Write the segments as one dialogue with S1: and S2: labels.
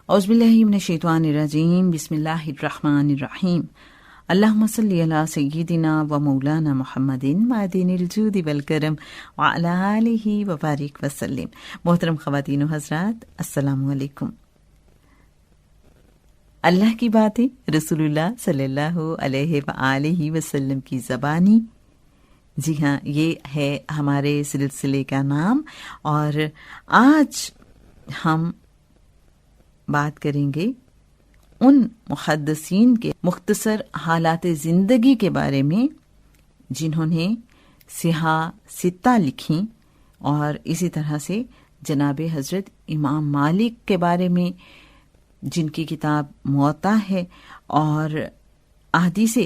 S1: اعوذ باللہ من الشیطان الرجیم، بسم اللہ الرحمن الرحیم، اللہم صلی علی سیدنا و مولانا محمد معدن الجود والکرم وعلی آلہ وبارک وسلم۔ محترم خواتین و حضرات، السلام علیکم۔ اللہ کی باتیں رسول اللہ صلی اللہ علیہ وآلہ وسلم کی زبانی، جی ہاں، یہ ہے ہمارے سلسلے کا نام، اور آج ہم بات کریں گے ان محدثین کے مختصر حالات زندگی کے بارے میں جنہوں نے صحاح ستہ لکھی، اور اسی طرح سے جناب حضرت امام مالک کے بارے میں جن کی کتاب موطا ہے، اور احادیث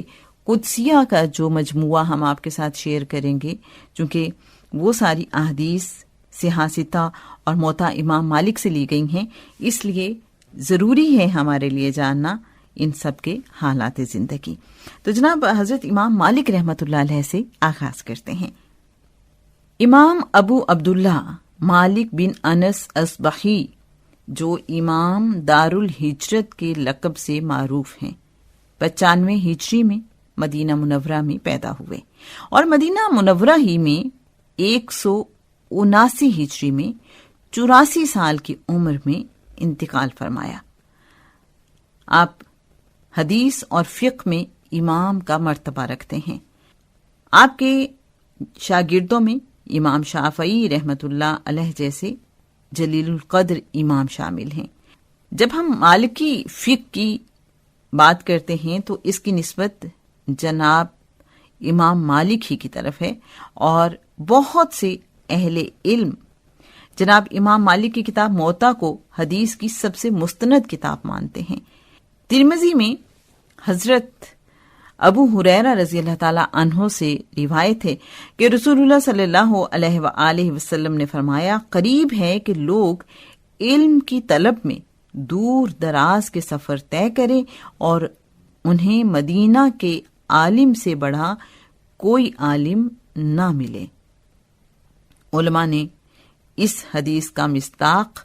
S1: قدسیہ کا جو مجموعہ ہم آپ کے ساتھ شیئر کریں گے، چونکہ وہ ساری احادیث صحاح ستہ اور موطا امام مالک سے لی گئی ہیں، اس لیے ضروری ہے ہمارے لیے جاننا ان سب کے حالات زندگی۔ تو جناب حضرت امام مالک رحمۃ اللہ علیہ سے آغاز کرتے ہیں۔ امام ابو عبداللہ مالک بن انس اصبحی، جو امام دار الہجرت کے لقب سے معروف ہیں، 95 ہجری میں مدینہ منورہ میں پیدا ہوئے، اور مدینہ منورہ ہی میں 179 ہجری میں 84 سال کی عمر میں انتقال فرمایا۔ آپ حدیث اور فقہ میں امام کا مرتبہ رکھتے ہیں۔ آپ کے شاگردوں میں امام شافعی رحمۃ اللہ علیہ جیسے جلیل القدر امام شامل ہیں۔ جب ہم مالکی فقہ کی بات کرتے ہیں تو اس کی نسبت جناب امام مالک ہی کی طرف ہے، اور بہت سے اہل علم جناب امام مالک کی کتاب موطا کو حدیث کی سب سے مستند کتاب مانتے ہیں۔ ترمذی میں حضرت ابو ہریرہ رضی اللہ تعالی عنہ سے روایت ہے کہ رسول اللہ صلی اللہ علیہ وآلہ وسلم نے فرمایا، قریب ہے کہ لوگ علم کی طلب میں دور دراز کے سفر طے کریں اور انہیں مدینہ کے عالم سے بڑا کوئی عالم نہ ملے۔ علماء نے اس حدیث کا مصداق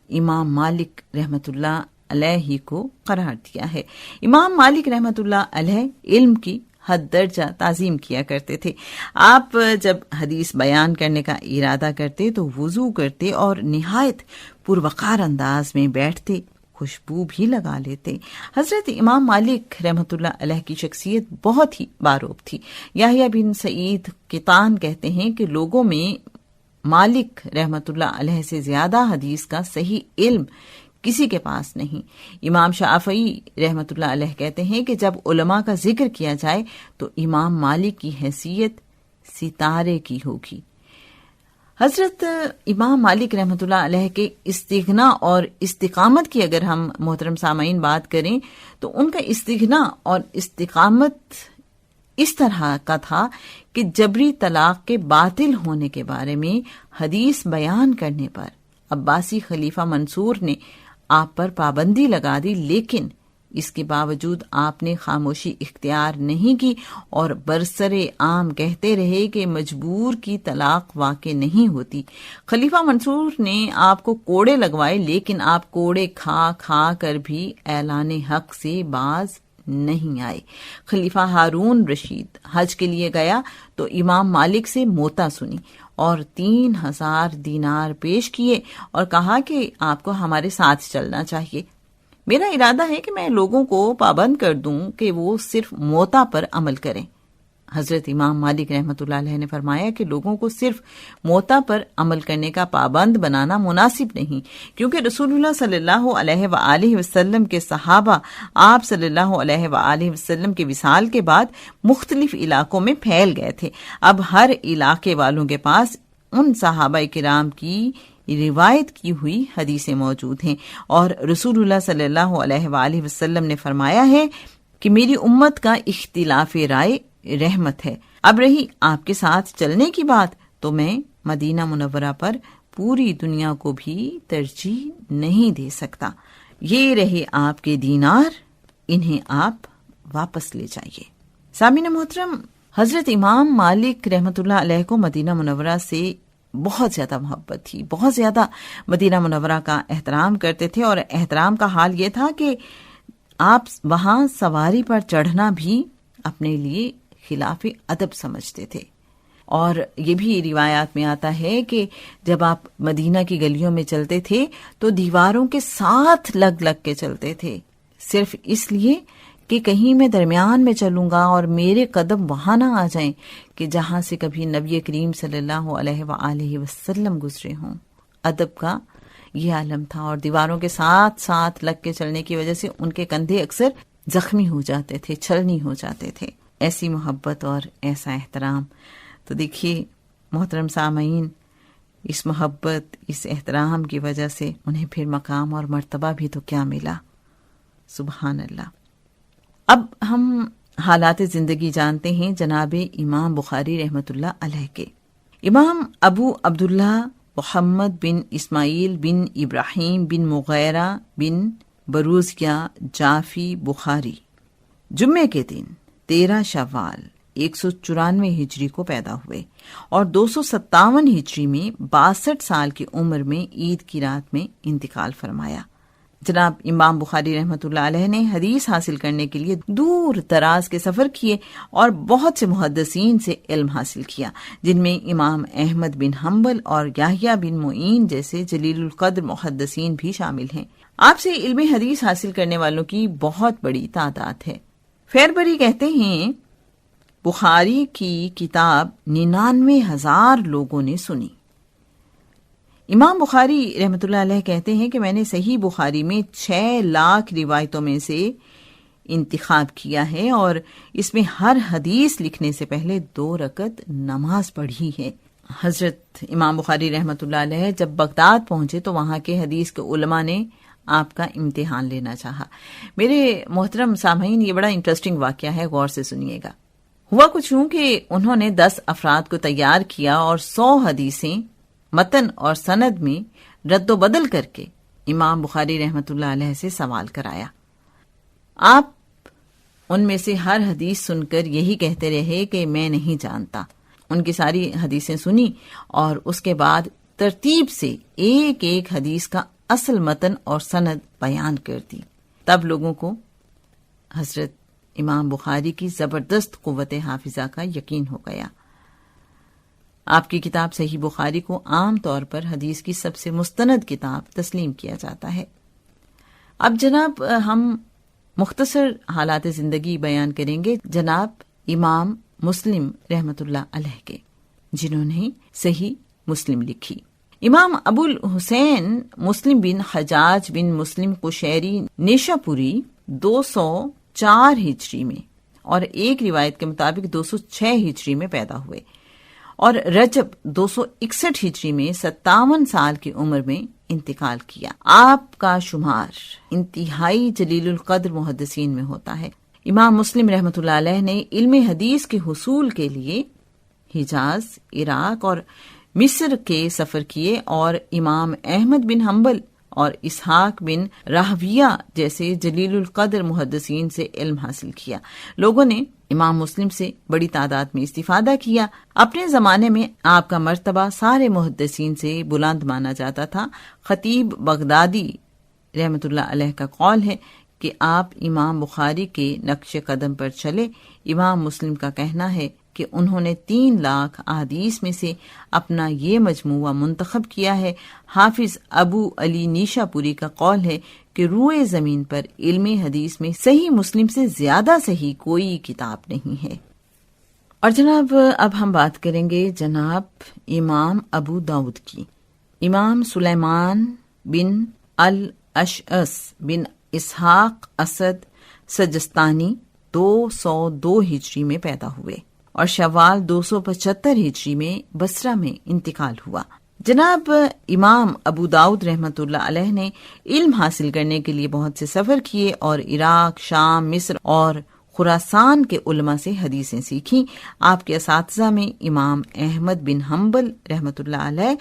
S1: امام مالک رحمۃ اللہ علیہ کو قرار دیا ہے۔ امام مالک رحمۃ اللہ علیہ علم کی حد درجہ تعظیم کیا کرتے تھے۔ آپ جب حدیث بیان کرنے کا ارادہ کرتے تو وضو کرتے اور نہایت پروقار انداز میں بیٹھتے، خوشبو بھی لگا لیتے۔ حضرت امام مالک رحمۃ اللہ علیہ کی شخصیت بہت ہی باروب تھی۔ یحییٰ بن سعید قطان کہتے ہیں کہ لوگوں میں مالک رحمۃ اللہ علیہ سے زیادہ حدیث کا صحیح علم کسی کے پاس نہیں۔ امام شافعی رحمۃ اللہ علیہ کہتے ہیں کہ جب علماء کا ذکر کیا جائے تو امام مالک کی حیثیت ستارے کی ہوگی۔ حضرت امام مالک رحمۃ اللہ علیہ کے استغنا اور استقامت کی اگر ہم محترم سامعین بات کریں تو ان کا استغنا اور استقامت اس طرح کا تھا کہ جبری طلاق کے باطل ہونے کے بارے میں حدیث بیان کرنے پر عباسی خلیفہ منصور نے آپ پر پابندی لگا دی، لیکن اس کے باوجود آپ نے خاموشی اختیار نہیں کی اور برسر عام کہتے رہے کہ مجبور کی طلاق واقع نہیں ہوتی۔ خلیفہ منصور نے آپ کو کوڑے لگوائے، لیکن آپ کوڑے کھا کھا کر بھی اعلان حق سے باز نہیں آئے۔ خلیفہ ہارون رشید حج کے لیے گیا تو امام مالک سے موطا سنی اور 3000 دینار پیش کیے اور کہا کہ آپ کو ہمارے ساتھ چلنا چاہیے۔ میرا ارادہ ہے کہ میں لوگوں کو پابند کر دوں کہ وہ صرف موطا پر عمل کریں۔ حضرت امام مالک رحمۃ اللہ علیہ نے فرمایا کہ لوگوں کو صرف موطا پر عمل کرنے کا پابند بنانا مناسب نہیں، کیونکہ رسول اللہ صلی اللہ علیہ وآلہ وسلم کے صحابہ آپ صلی اللہ علیہ وآلہ وسلم کے وصال کے بعد مختلف علاقوں میں پھیل گئے تھے۔ اب ہر علاقے والوں کے پاس ان صحابہ کرام کی روایت کی ہوئی حدیثیں موجود ہیں، اور رسول اللہ صلی اللہ علیہ وآلہ وسلم نے فرمایا ہے کہ میری امت کا اختلاف رائے رحمت ہے۔ اب رہی آپ کے ساتھ چلنے کی بات تو میں مدینہ منورہ پر پوری دنیا کو بھی ترجیح نہیں دے سکتا۔ یہ رہے آپ کے دینار، انہیں آپ واپس لے جائیے۔ سامعین محترم، حضرت امام مالک رحمۃ اللہ علیہ کو مدینہ منورہ سے بہت زیادہ محبت تھی، بہت زیادہ مدینہ منورہ کا احترام کرتے تھے، اور احترام کا حال یہ تھا کہ آپ وہاں سواری پر چڑھنا بھی اپنے لیے خلاف ادب سمجھتے تھے۔ اور یہ بھی روایات میں آتا ہے کہ جب آپ مدینہ کی گلیوں میں چلتے تھے تو دیواروں کے ساتھ لگ لگ کے چلتے تھے، صرف اس لیے کہ کہیں میں درمیان میں چلوں گا اور میرے قدم وہاں نہ آ جائیں کہ جہاں سے کبھی نبی کریم صلی اللہ علیہ وآلہ وسلم گزرے ہوں۔ ادب کا یہ عالم تھا، اور دیواروں کے ساتھ ساتھ لگ کے چلنے کی وجہ سے ان کے کندھے اکثر زخمی ہو جاتے تھے، چھلنی ہو جاتے تھے۔ ایسی محبت اور ایسا احترام، تو دیکھیے محترم سامعین، اس محبت، اس احترام کی وجہ سے انہیں پھر مقام اور مرتبہ بھی تو کیا ملا، سبحان اللہ۔ اب ہم حالات زندگی جانتے ہیں جناب امام بخاری رحمۃ اللہ علیہ کے۔ امام ابو عبداللہ محمد بن اسماعیل بن ابراہیم بن مغیرہ بن بروزیہ جعفی بخاری جمعے کے دن 13 شوال 194 ہجری کو پیدا ہوئے، اور 257 ہجری میں 62 سال کی عمر میں عید کی رات میں انتقال فرمایا۔ جناب امام بخاری رحمۃ اللہ علیہ نے حدیث حاصل کرنے کے لیے دور دراز کے سفر کیے اور بہت سے محدثین سے علم حاصل کیا، جن میں امام احمد بن حنبل اور یحییٰ بن معین جیسے جلیل القدر محدثین بھی شامل ہیں۔ آپ سے علم حدیث حاصل کرنے والوں کی بہت بڑی تعداد ہے۔ فیربری کہتے ہیں بخاری کی کتاب 99,000 لوگوں نے سنی۔ امام بخاری رحمۃ اللہ علیہ کہتے ہیں کہ میں نے صحیح بخاری میں 6 لاکھ روایتوں میں سے انتخاب کیا ہے، اور اس میں ہر حدیث لکھنے سے پہلے 2 رکعت نماز پڑھی ہے۔ حضرت امام بخاری رحمۃ اللہ علیہ جب بغداد پہنچے تو وہاں کے حدیث کے علماء نے آپ کا امتحان لینا چاہا۔ میرے محترم سامعین، یہ بڑا انٹرسٹنگ واقعہ ہے، غور سے سنیے گا۔ ہوا کچھ یوں کہ انہوں نے 10 افراد کو تیار کیا اور 100 حدیثیں متن اور سند میں رد و بدل کر کے امام بخاری رحمۃ اللہ علیہ سے سوال کرایا۔ آپ ان میں سے ہر حدیث سن کر یہی کہتے رہے کہ میں نہیں جانتا۔ ان کی ساری حدیثیں سنی اور اس کے بعد ترتیب سے ایک ایک حدیث کا اصل متن اور سند بیان کر دی۔ تب لوگوں کو حضرت امام بخاری کی زبردست قوت حافظہ کا یقین ہو گیا۔ آپ کی کتاب صحیح بخاری کو عام طور پر حدیث کی سب سے مستند کتاب تسلیم کیا جاتا ہے۔ اب جناب ہم مختصر حالات زندگی بیان کریں گے جناب امام مسلم رحمۃ اللہ علیہ کے، جنہوں نے صحیح مسلم لکھی۔ امام ابو الحسین مسلم بن حجاج بن مسلم قشیری نیشاپوری 204 ہجری میں اور ایک روایت کے مطابق 206 ہجری میں پیدا ہوئے، اور رجب 261 ہجری میں 57 سال کی عمر میں انتقال کیا۔ آپ کا شمار انتہائی جلیل القدر محدثین میں ہوتا ہے۔ امام مسلم رحمۃ اللہ علیہ نے علم حدیث کے حصول کے لیے حجاز، عراق اور مصر کے سفر کیے، اور امام احمد بن حنبل اور اسحاق بن راہویہ جیسے جلیل القدر محدثین سے علم حاصل کیا۔ لوگوں نے امام مسلم سے بڑی تعداد میں استفادہ کیا۔ اپنے زمانے میں آپ کا مرتبہ سارے محدثین سے بلند مانا جاتا تھا۔ خطیب بغدادی رحمۃ اللہ علیہ کا قول ہے کہ آپ امام بخاری کے نقش قدم پر چلے۔ امام مسلم کا کہنا ہے کہ انہوں نے 3 لاکھ احادیث میں سے اپنا یہ مجموعہ منتخب کیا ہے۔ حافظ ابو علی نیشاپوری کا قول ہے کہ روئے زمین پر علم حدیث میں صحیح مسلم سے زیادہ صحیح کوئی کتاب نہیں ہے۔ اور جناب اب ہم بات کریں گے جناب امام ابو داؤد کی۔ امام سلیمان بن الاشعث بن اسحاق اسد سجستانی 202 ہجری میں پیدا ہوئے، اور شوال 275 ہجری میں بصرہ میں انتقال ہوا۔ جناب امام ابو داؤد رحمۃ اللہ علیہ نے علم حاصل کرنے کے لیے بہت سے سفر کیے اور عراق، شام، مصر اور خراسان کے علماء سے حدیثیں سیکھیں۔ آپ کے اساتذہ میں امام احمد بن حنبل رحمۃ اللہ علیہ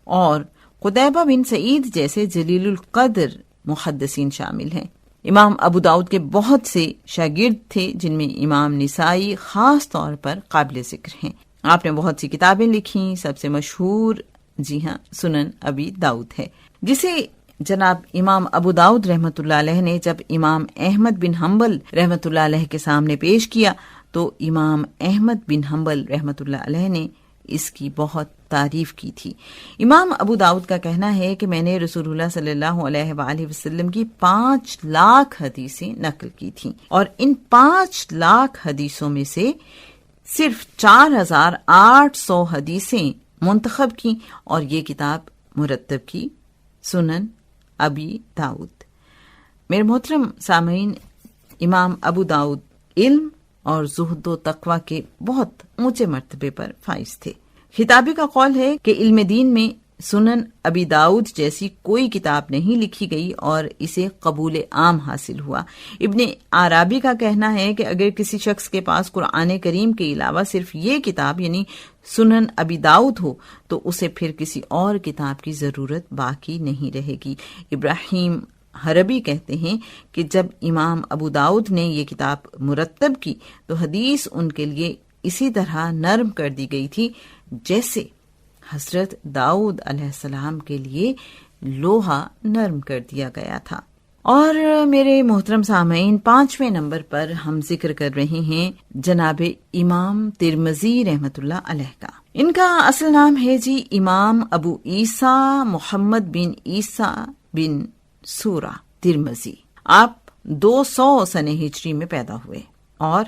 S1: اور قتیبہ بن سعید جیسے جلیل القدر محدثین شامل ہیں۔ امام ابو داؤد کے بہت سے شاگرد تھے، جن میں امام نسائی خاص طور پر قابل ذکر ہیں۔ آپ نے بہت سی کتابیں لکھی، سب سے مشہور جی ہاں سنن ابی داؤد ہے، جسے جناب امام ابو داؤد رحمۃ اللہ علیہ نے جب امام احمد بن حنبل رحمۃ اللہ علیہ کے سامنے پیش کیا تو امام احمد بن حنبل رحمۃ اللہ علیہ نے اس کی بہت تعریف کی تھی۔ امام ابو داؤد کا کہنا ہے کہ میں نے رسول اللہ صلی اللہ علیہ وآلہ وسلم کی 5 لاکھ حدیثیں نقل کی تھیں، اور ان 5 لاکھ حدیثوں میں سے صرف 4800 حدیثیں منتخب کی اور یہ کتاب مرتب کی، سنن ابی داؤد۔ میرے محترم سامعین، امام ابو داؤد علم اور زہد و تقوی کے بہت اونچے مرتبے پر فائز تھے۔ خطابی کا قول ہے کہ علم دین میں سنن ابی داؤد جیسی کوئی کتاب نہیں لکھی گئی اور اسے قبول عام حاصل ہوا۔ ابن عرابی کا کہنا ہے کہ اگر کسی شخص کے پاس قرآن کریم کے علاوہ صرف یہ کتاب یعنی سنن ابی داؤد ہو تو اسے پھر کسی اور کتاب کی ضرورت باقی نہیں رہے گی۔ ابراہیم حربی کہتے ہیں کہ جب امام ابو داؤد نے یہ کتاب مرتب کی تو حدیث ان کے لیے اسی طرح نرم کر دی گئی تھی جیسے حضرت داؤد علیہ السلام کے لیے لوہا نرم کر دیا گیا تھا۔ اور میرے محترم سامعین، 5ویں نمبر پر ہم ذکر کر رہے ہیں جناب امام ترمذی رحمۃ اللہ علیہ کا۔ ان کا اصل نام ہے جی امام ابو عیسیٰ محمد بن عیسیٰ بن سورہ ترمذی۔ آپ 200 سنہ ہجری میں پیدا ہوئے اور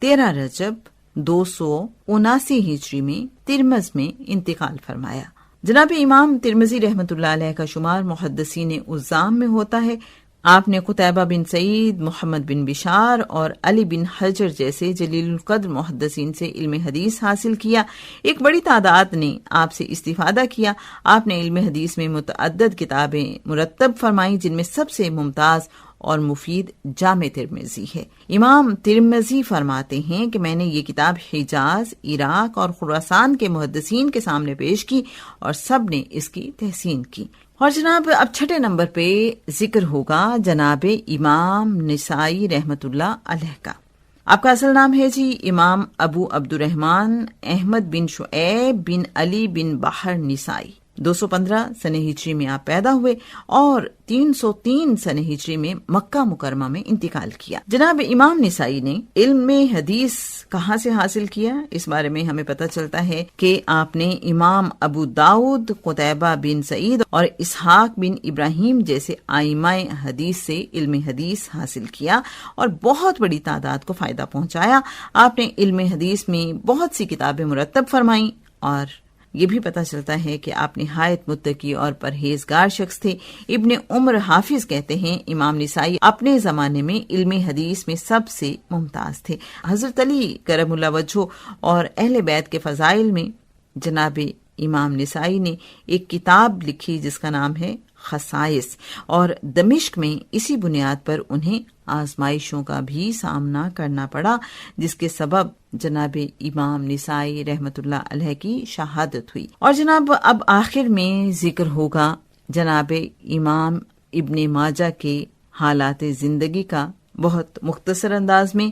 S1: 13 رجب 279 ہجری میں ترمذ میں انتقال فرمایا۔ جناب امام ترمذی رحمۃ اللہ علیہ کا شمار محدثین عظام میں ہوتا ہے۔ آپ نے قتیبہ بن سعید، محمد بن بشار اور علی بن حجر جیسے جلیل القدر محدثین سے علم حدیث حاصل کیا۔ ایک بڑی تعداد نے آپ سے استفادہ کیا۔ آپ نے علم حدیث میں متعدد کتابیں مرتب فرمائیں، جن میں سب سے ممتاز اور مفید جامع ترمذی ہے۔ امام ترمذی فرماتے ہیں کہ میں نے یہ کتاب حجاز، عراق اور خراسان کے محدثین کے سامنے پیش کی اور سب نے اس کی تحسین کی۔ اور جناب اب 6 نمبر پہ ذکر ہوگا جناب امام نسائی رحمت اللہ علیہ کا۔ آپ کا اصل نام ہے جی امام ابو عبد الرحمن احمد بن شعیب بن علی بن بحر نسائی۔ 215 سنہ ہجری میں آپ پیدا ہوئے اور 303 سنہ ہجری میں مکہ مکرمہ میں انتقال کیا۔ جناب امام نسائی نے علم حدیث کہاں سے حاصل کیا، اس بارے میں ہمیں پتہ چلتا ہے کہ آپ نے امام ابو داؤد، قتیبہ بن سعید اور اسحاق بن ابراہیم جیسے ائمہ حدیث سے علم حدیث حاصل کیا اور بہت بڑی تعداد کو فائدہ پہنچایا۔ آپ نے علم حدیث میں بہت سی کتابیں مرتب فرمائیں اور یہ بھی پتہ چلتا ہے کہ آپ نہایت متقی اور پرہیزگار شخص تھے۔ ابن عمر حافظ کہتے ہیں امام نسائی اپنے زمانے میں علم حدیث میں سب سے ممتاز تھے۔ حضرت علی کرم اللہ وجہہ اور اہل بیت کے فضائل میں جناب امام نسائی نے ایک کتاب لکھی جس کا نام ہے خصائص، اور دمشق میں اسی بنیاد پر انہیں آزمائشوں کا بھی سامنا کرنا پڑا، جس کے سبب جناب امام نسائی رحمت اللہ علیہ کی شہادت ہوئی۔ اور جناب اب آخر میں ذکر ہوگا جناب امام ابن ماجہ کے حالات زندگی کا بہت مختصر انداز میں۔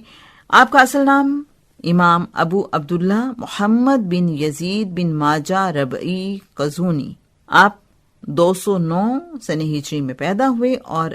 S1: آپ کا اصل نام امام ابو عبداللہ محمد بن یزید بن ماجہ ربعی قزونی۔ آپ 209 سنہ ہجری میں پیدا ہوئے اور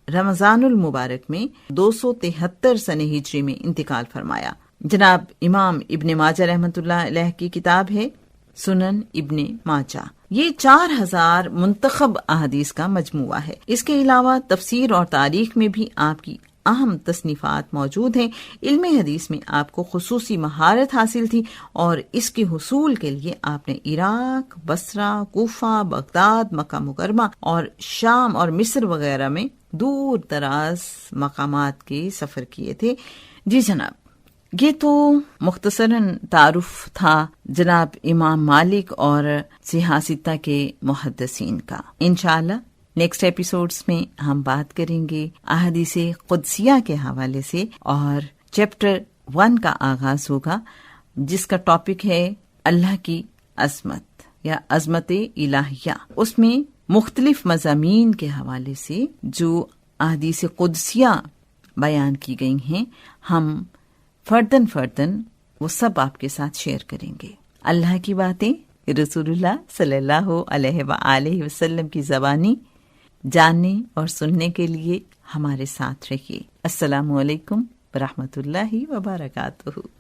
S1: رمضان المبارک میں 273 سنہ ہجری میں انتقال فرمایا۔ جناب امام ابن ماجہ رحمت اللہ علیہ کی کتاب ہے سنن ابن ماجہ۔ یہ 4000 منتخب احادیث کا مجموعہ ہے۔ اس کے علاوہ تفسیر اور تاریخ میں بھی آپ کی اہم تصنیفات موجود ہیں۔ علم حدیث میں آپ کو خصوصی مہارت حاصل تھی اور اس کے حصول کے لیے آپ نے عراق، بصرہ، کوفہ، بغداد، مکہ مکرمہ اور شام اور مصر وغیرہ میں دور دراز مقامات کے سفر کیے تھے۔ جی جناب، یہ تو مختصراً تعارف تھا جناب امام مالک اور سیاستہ کے محدثین کا۔ انشاءاللہ نیکسٹ ایپیسوڈز میں ہم بات کریں گے احادیث قدسیہ کے حوالے سے، اور چیپٹر 1 کا آغاز ہوگا جس کا ٹاپک ہے اللہ کی عظمت یا عظمت الہیہ۔ اس میں مختلف مضامین کے حوالے سے جو احادیث قدسیہ بیان کی گئی ہیں، ہم فردن وہ سب آپ کے ساتھ شیئر کریں گے۔ اللہ کی باتیں رسول اللہ صلی اللہ علیہ وآلہ وسلم کی زبانی جاننے اور سننے کے لیے ہمارے ساتھ رہیے۔ السلام علیکم ورحمۃ اللہ وبرکاتہ۔